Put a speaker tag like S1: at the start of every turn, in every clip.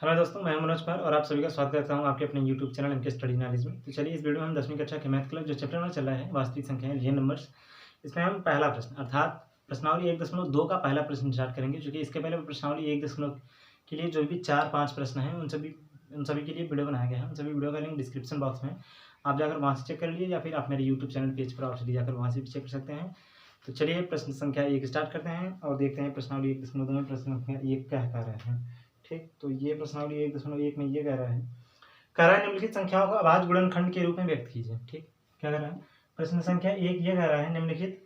S1: Hello दोस्तों, मैं मनोज पाल और आप सभी का स्वागत करता हूं आपके अपने YouTube channel MK study knowledge में। तो चलिए इस वीडियो में हम 10वीं कक्षा के मैथ क्लब जो चैप्टर नंबर चल रहा है वास्तविक संख्याएं रियल नंबर्स, इसमें हम पहला प्रश्न अर्थात प्रश्नावली 1.2 का पहला प्रश्न स्टार्ट करेंगे। चूँकि इसके पहले प्रश्नावली 1 के लिए जो भी 4-5 प्रश्न हैं उन सभी के लिए वीडियो बनाया गया है। उन सभी वीडियो का लिंक डिस्क्रिप्शन बॉक्स में आप जाकर वहाँ से चेक कर लीजिए, या फिर आप मेरे यूट्यूब चैनल पेज पर आप जाकर वहाँ से भी चेक कर सकते हैं। तो चलिए प्रश्न संख्या 1 स्टार्ट करते हैं और देखते हैं प्रश्नावली 1.2 में प्रश्न संख्या 1 क्या कह रहे हैं। ठीक, तो ये प्रश्नावली 1.1 में ये कह रहा है निम्नलिखित संख्याओं को अभाज्य गुणनखंड के रूप में व्यक्त कीजिए। ठीक, क्या कह रहा है प्रश्न संख्या 1 ये कह रहा है निम्नलिखित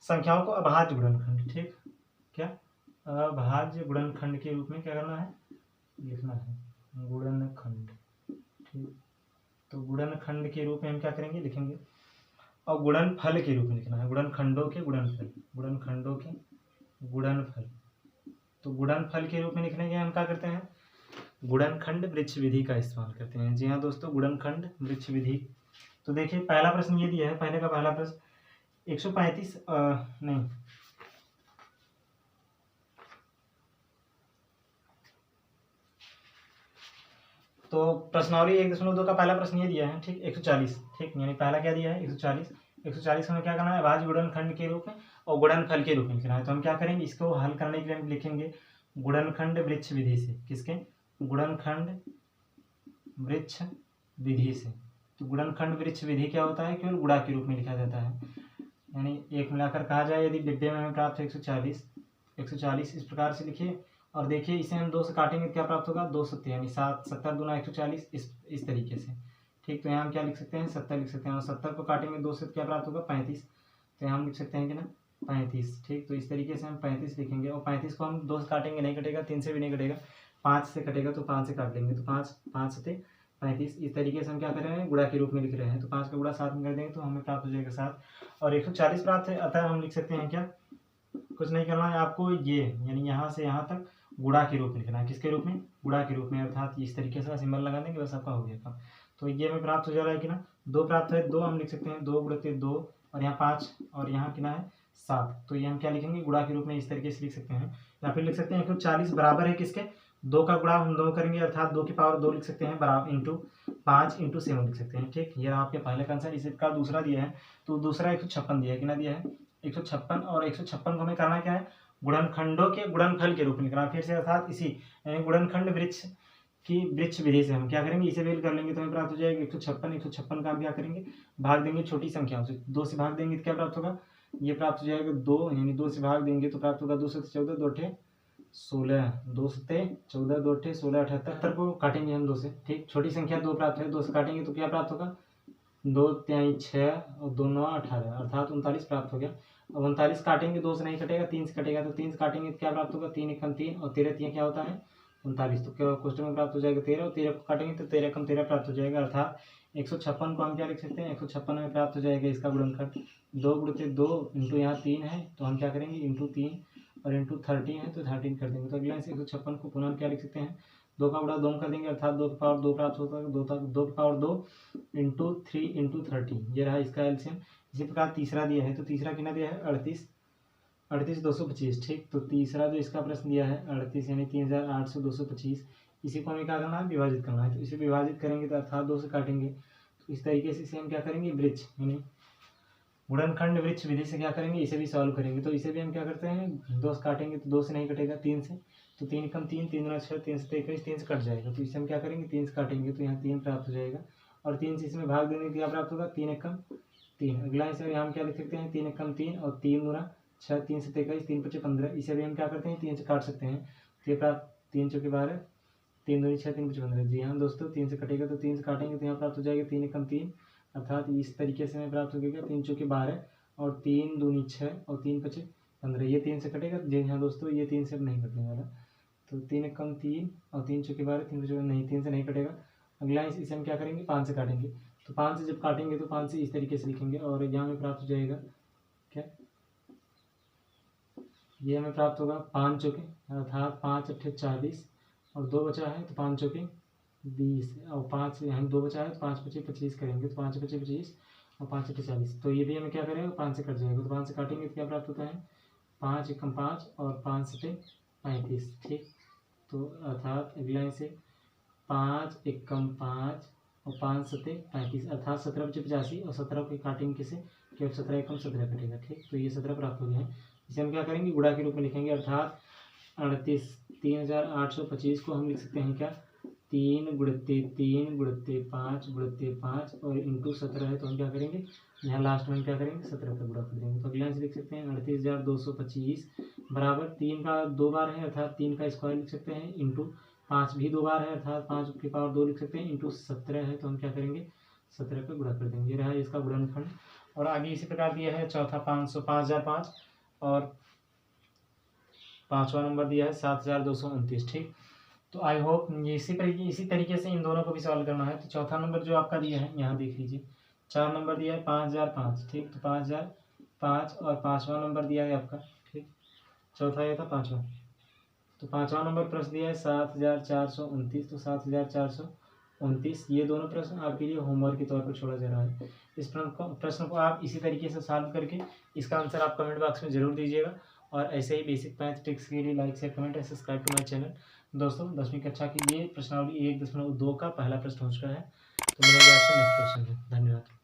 S1: संख्याओं को अभाज्य गुणनखंड, ठीक, क्या अभाज्य गुणनखंड के रूप में क्या करना है, लिखना है गुणनखंड। ठीक, तो गुणनखंड के रूप में हम क्या करेंगे, लिखेंगे, और गुणनफल के रूप में लिखना है, गुणनखंडों के गुणनफल। तो गुणनफल के रूप में लिखने के हम क्या करते हैं, गुणनखंड वृक्ष विधि का इस्तेमाल करते हैं। जी हाँ दोस्तों, गुणनखंड वृक्ष विधि। तो देखिए पहला प्रश्न ये दिया है, पहले का पहला प्रश्न 135 नहीं, तो प्रश्नावली 1.2 का पहला प्रश्न ये दिया है, ठीक, 140। ठीक, यानी पहला क्या दिया है 140। 140 हमें क्या करना है, अभाज्य गुणनखंड के रूप में और गुणनफल के रूप में लिखना है। तो हम क्या करेंगे, इसको हल करने के लिए हम लिखेंगे गुणनखंड वृक्ष विधि से। किसके, गुणनखंड वृक्ष विधि से। तो गुणनखंड वृक्ष विधि क्या होता है, केवल गुणा के रूप में लिखा जाता है। यानी एक मिलाकर कहा जाए, यदि 90 में हमें प्राप्त है 140 इस प्रकार से लिखिए। और देखिए इसे हम 2 से काटेंगे तो क्या प्राप्त होगा, 270, यानी 70 दूना 140, इस तरीके से। ठीक, तो यहाँ हम क्या लिख सकते हैं, 70 लिख सकते हैं, और 70 को काटेंगे 2 से तो क्या प्राप्त होगा, 35। तो यहाँ हम लिख सकते हैं कि ना 35। ठीक, तो इस तरीके से हम 35 लिखेंगे, और 35 को हम 2 से काटेंगे नहीं कटेगा, 3 से भी नहीं कटेगा, 5 से कटेगा, तो 5 से काट लेंगे, तो 5 से 35। इस तरीके से हम क्या कर रहे हैं, गुणा के रूप में लिख रहे हैं। तो 5 का गुणा 7 में कर देंगे तो हमें प्राप्त हो जाएगा 7, और 140 प्राप्त है। अतः हम लिख सकते हैं क्या, कुछ नहीं करना है आपको, ये यानी यहाँ से यहाँ तक गुणा के रूप में लिखना है। किसके रूप में, गुणा के रूप में, अर्थात इस तरीके से सिंबल लगा देंगे, बस आपका हो गया काम। तो ये हमें प्राप्त हो जा रहा है कि ना, 2 प्राप्त है, 2 हम लिख सकते हैं, 2 गुणित 2, और यहाँ 5, और यहाँ कितना है 7। तो ये हम क्या लिखेंगे, गुणा के रूप में इस तरीके से लिख सकते हैं। या फिर लिख सकते हैं 140 बराबर है किसके, 2 का गुणा हम 2 करेंगे, अर्थात 2 की पावर 2 लिख सकते हैं, बराबर इंटू 5 इंटू 7 लिख सकते हैं। ठीक, ये आपके पहले का आंसर। इसी प्रकार दूसरा दिया है, तो दूसरा 156 दिया है, कितना दिया है 156, और 156 को हमें करना क्या है, गुणनखंडों के गुणनफल के रूप में लिखना। फिर से अर्थात इसी यानी गुणनखंड वृक्ष की वृक्ष विधि से हम क्या करेंगे, इसे वेल कर लेंगे तो हमें प्राप्त हो जाएगा 156 का हम क्या करेंगे, भाग देंगे छोटी संख्याओं से, 2 से भाग देंगे तो क्या प्राप्त होगा, ये प्राप्त हो जाएगा 2, यानी 2 से भाग देंगे तो प्राप्त होगा 2 से 14, 2 अठे 16, 2 से 14, 2 अठे 16, 78 को काटेंगे हम 2 से। ठीक, छोटी संख्या 2 प्राप्त है, 2 से काटेंगे तो क्या प्राप्त होगा, 2 तिहाई 6 और 2 9 18, अर्थात 39 प्राप्त हो गया। अब 39 काटेंगे, 2 से नहीं कटेगा, 3 से कटेगा, तो 3 से काटेंगे तो क्या प्राप्त होगा, 3 एकम 3, और 13 3 क्या होता है 39। तो क्या क्वेश्चन में प्राप्त हो जाएगा 13, और 13 को काटेंगे तो 13 एकम 13 प्राप्त हो जाएगा। अर्थात 156 को हम क्या लिख सकते हैं, 156 में प्राप्त हो जाएगा इसका गुणनखंड 2 गुणित 2 इंटू यहाँ 3 है, तो हम क्या करेंगे इंटू 3, और इंटू 13 है तो 13 कर देंगे। तो अगला से 156 को पुनः क्या लिख सकते हैं, 2 का गुणा 2 कर देंगे, अर्थात 2 की पावर 2 प्राप्त होता है, 2 की पावर 2 इंटू 3 इंटू 13, ये रहा इसका एलसीएम। इसी प्रकार तीसरा दिया है, तो तीसरा कितना दिया है 38 225। ठीक, तो तीसरा जो इसका प्रश्न दिया है 38 यानी 3800 225, इसी को हमें क्या करना है, विभाजित करना है। तो इसे विभाजित करेंगे तो अर्थात 2 से काटेंगे, तो इस तरीके से इसे हम क्या करेंगे, वृक्ष यानी गुणनखंड वृक्ष विधि से क्या करेंगे, इसे भी सॉल्व करेंगे। तो इसे भी हम क्या करते हैं, 2 से काटेंगे तो 2 से नहीं कटेगा, 3 से, तो 3 कम 3, 3 गुना 6, 3 से 21, 3 से कट जाएगा, तो इसे हम क्या करेंगे 3 से काटेंगे तो यहाँ 3 प्राप्त हो जाएगा, और 3 से इसमें भाग देंगे तो क्या प्राप्त होगा 3 एकम 3। अगला इसे हम क्या लिख सकते हैं, 3 एकम 3, और 3 गुना 6, 3 से 21, 3 पचे 15, इसे भी हम क्या करते हैं 3 से काट सकते हैं, तो ये प्राप्त 3 चौके 12, 3 दूनी 6, 3 पचे 15। जी हाँ दोस्तों, 3 से कटेगा तो 3 से काटेंगे तो यहाँ प्राप्त हो जाएगा 3 एकम 3, अर्थात इस तरीके से हमें प्राप्त हो जाएगा 3 चौके 12, और 3 दूनी 6, और 3 पचे 15, ये 3 से कटेगा। जी हाँ दोस्तों, ये 3 से अब नहीं कटने वाला, तो 3 एकम 3, और 3 चौके 12, 3 पचे नहीं, 3 से नहीं कटेगा। अगला इसे हम क्या करेंगे 5 से काटेंगे, तो 5 से जब काटेंगे तो 5 से इस तरीके से लिखेंगे, और यहाँ में प्राप्त हो जाएगा क्या, ये हमें प्राप्त होगा 5 चौके, अर्थात 5 अट्ठे 40, और 2 बचा है तो 5 चौके 20, और 5 यहाँ 2 बचा है तो 5 पचे 25 करेंगे, तो 5 पचे 25 और 5 अट्ठे 40, तो ये भी हमें क्या करेगा 5 से कट जाएगा, तो 5 से काटेंगे तो क्या प्राप्त होता है 5 एकम 5, और 5 सटे 35। ठीक, तो अर्थात अगला इसे 5 एकम 5 और 5 सत्ते 35, अर्थात 17×85 और 17 को काटेंगे किसे, केवल 17 एकम 17 कटेगा। ठीक, तो ये 17 प्राप्त हो गया है। इसे हम क्या करेंगे, गुणा के रूप में लिखेंगे, अर्थात 38,825 को हम लिख सकते हैं क्या, 3 गुणित 3 गुणित 5 गुणित 5 और इंटू 17 है, तो हम क्या करेंगे, यहाँ लास्ट में हम क्या करेंगे, 17 का गुणा कर देंगे। तो अगला आंसर लिख सकते हैं 38,225 बराबर 3 का 2 बार है, अर्थात 3 का स्क्वायर लिख सकते हैं, इंटू 5 भी 2 बार है, अर्थात 5 की पावर 2 लिख सकते हैं, इंटू 17 है, तो हम क्या करेंगे, 17 का गुणा कर देंगे। ये रहा इसका गुणनखंड। और आगे इसी प्रकार दिया है चौथा 5,005 और पाँचवा नंबर दिया है 7,229। ठीक, तो आई होप ये इसी तरीके से इन दोनों को भी सॉल्व करना है। तो चौथा नंबर जो आपका दिया है, यहाँ देख लीजिए, 4 नंबर दिया है 5,005। ठीक, तो 5,005 और 5वां नंबर दिया है आपका, ठीक, चौथा ये था 5वां, तो 5वां नंबर प्रश्न दिया है 7,429। तो 7,429 ये दोनों प्रश्न आपके लिए होमवर्क के तौर पर छोड़ा जा रहा है। इस प्रश्न को आप इसी तरीके से सॉल्व करके इसका आंसर आप कमेंट बॉक्स में जरूर दीजिएगा। और ऐसे ही बेसिक मैथ ट्रिक्स के लिए लाइक शेयर कमेंट और सब्सक्राइब टू माय चैनल। दोस्तों 10वीं कक्षा के लिए प्रश्नावली 1.2 का पहला प्रश्न हो चुका है। तो मिलेगा आपसे नेक्स्ट क्वेश्चन में। धन्यवाद।